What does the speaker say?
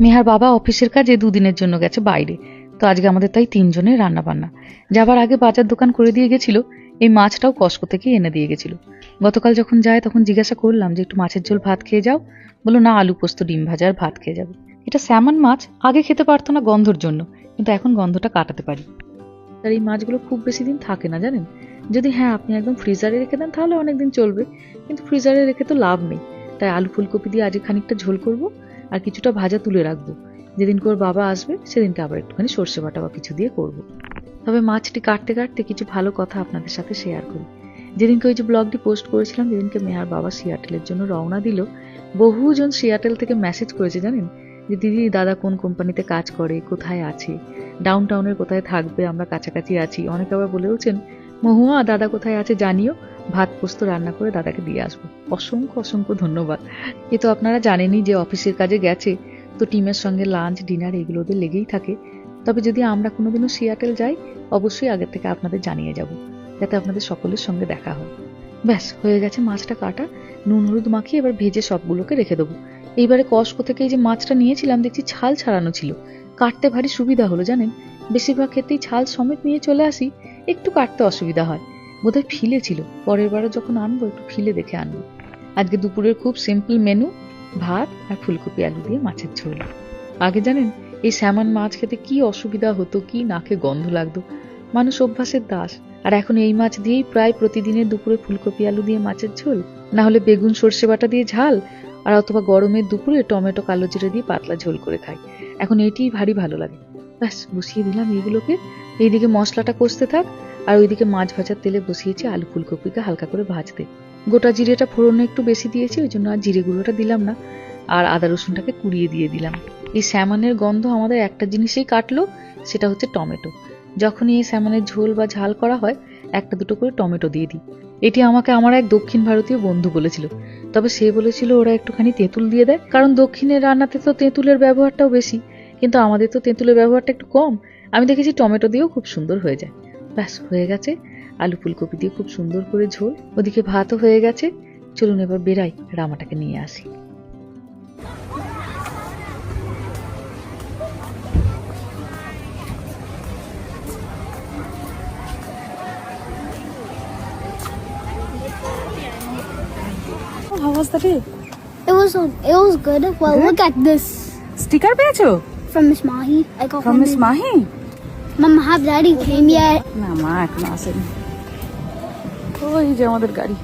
মেহার বাবা অফিসের কাজে দুদিনের জন্য গেছে বাইরে, তো আজকে আমাদের তাই 3 জনের রান্না বান্না। যাবার আগে বাজার দোকান করে দিয়ে গেছিল, এই মাছটাও কস্কো থেকে এনে দিয়ে গেছিল। গতকাল যখন যায় তখন জিজ্ঞাসা করলাম যে একটু মাছের ঝোল ভাত খেয়ে যাও, বললো না আলু পোস্ত ডিম ভাজা আর ভাত খেয়ে যাবে। এটা স্যামন মাছ, আগে খেতে পারতো না গন্ধর জন্য, কিন্তু এখন গন্ধটা কাটাতে পারি। আর এই মাছগুলো খুব বেশি দিন থাকে না জানেন, যদি হ্যাঁ আপনি একদম ফ্রিজারে রেখে দেন তাহলে অনেকদিন চলবে, কিন্তু ফ্রিজারে রেখে তো লাভ নেই। তাই আলু ফুলকপি দিয়ে আজকে খানিকটা ঝোল করব আর কিছুটা ভাজা তুলে রাখবো, যেদিন করে বাবা আসবে সেদিনকে আবার একটুখানি সর্ষে বাটা বা কিছু দিয়ে করব। তবে মাছটি কাটতে কাটতে কিছু ভালো কথা আপনাদের সাথে শেয়ার করি। যেদিনকে ওই যে ব্লগটি পোস্ট করেছিলাম, যেদিনকে মেহার বাবা সিয়াটেলের জন্য রওনা দিল, বহুজন সিয়াটেল থেকে মেসেজ করেছে জানেন, যে দিদি দাদা কোন কোম্পানিতে কাজ করে, কোথায় আছে, ডাউন টাউনের কোথায় থাকবে, আমরা কাছাকাছি আছি। অনেকে আবার বলেওছেন মহুয়া দাদা কোথায় আছে জানিও, ভাত পোস্ত রান্না করে দাদাকে দিয়ে আসবো। অসংখ্য অসংখ্য ধন্যবাদ। এ তো আপনারা জানেনই যে অফিসের কাজে গেছে, তো টিমের সঙ্গে লাঞ্চ ডিনার এগুলো ওদের লেগেই থাকে। তবে যদি আমরা কোনোদিনও সিয়াটেল যাই অবশ্যই আগের থেকে আপনাদের জানিয়ে যাব, যাতে আপনাদের সকলের সঙ্গে দেখা হয়। ব্যাস হয়ে গেছে মাছটা কাটা, নুন হলুদ মাখিয়ে এবার ভেজে সবগুলোকে রেখে দেবো। এইবারে কস্কো থেকে এই যে মাছটা নিয়েছিলাম দেখছি ছাল ছাড়ানো ছিল, কাটতে ভারী সুবিধা হলো জানেন। বেশিরভাগ ক্ষেত্রেই ছাল সমেত নিয়ে চলে আসি, একটু কাটতে অসুবিধা হয়। বোধহয় ফিলে ছিল, পরের বারও যখন আনবো একটু ফিলে দেখে আনবো। আজকে দুপুরের খুব সিম্পল মেনু, ভাত আর ফুলকপি আলু দিয়ে মাছের ঝোল। আগে জানেন এই স্যামন মাছ খেতে কি অসুবিধা হতো, কি নাকে গন্ধ লাগতো, মানুষ অভ্যাসের দাস। আর এখন এই মাছ দিয়েই প্রায় প্রতিদিনের দুপুরে ফুলকপি আলু দিয়ে মাছের ঝোল, না হলে বেগুন সর্ষে বাটা দিয়ে ঝাল, আর অথবা গরমের দুপুরে টমেটো কালো জিরে দিয়ে পাতলা ঝোল করে খাই। এখন এটিই ভারী ভালো লাগে। ব্যাস বসিয়ে দিলাম এইগুলোকে, এইদিকে মশলাটা কষতে থাক, আর ওইদিকে মাছ ভাজার তেলে বসিয়েছি আলু ফুলকপিকে হালকা করে ভাজতে। গোটা জিরেটা ফোড়নে একটু বেশি দিয়েছি, ওই জন্য আর জিরে গুঁড়োটা দিলাম না, আর আদা রসুনটাকে কুড়িয়ে দিয়ে দিলাম। এই স্যামনের গন্ধ আমাদের একটা জিনিসেই কাটলো, সেটা হচ্ছে টমেটো। যখনই এই স্যামনের ঝোল বা ঝাল করা হয় একটা দুটো করে টমেটো দিয়ে দিই। এটি আমাকে আমার এক দক্ষিণ ভারতীয় বন্ধু বলেছিল, তবে সে বলেছিল ওরা একটুখানি তেঁতুল দিয়ে দেয়, কারণ দক্ষিণের রান্নাতে তো তেঁতুলের ব্যবহারটাও বেশি, কিন্তু আমাদের তো তেঁতুলের ব্যবহারটা একটু কম। আমি দেখেছি টমেটো দিয়েও খুব সুন্দর হয়ে যায়। ব্যাস হয়ে গেছে আলু ফুলকপি দিয়ে খুব সুন্দর করে ঝোল, ওদিকে ভাতও হয়ে গেছে। চলুন এবার বেরাই, রামাটাকে নিয়ে আসি। How was the day? It was good. Well, Good? look at this Sticker পেয়েছো? from Miss Mahi. I got From Miss Mahi? Mama, have Daddy came yet? না মা এখন আসেনি। ওই যে আমাদের গাড়ি।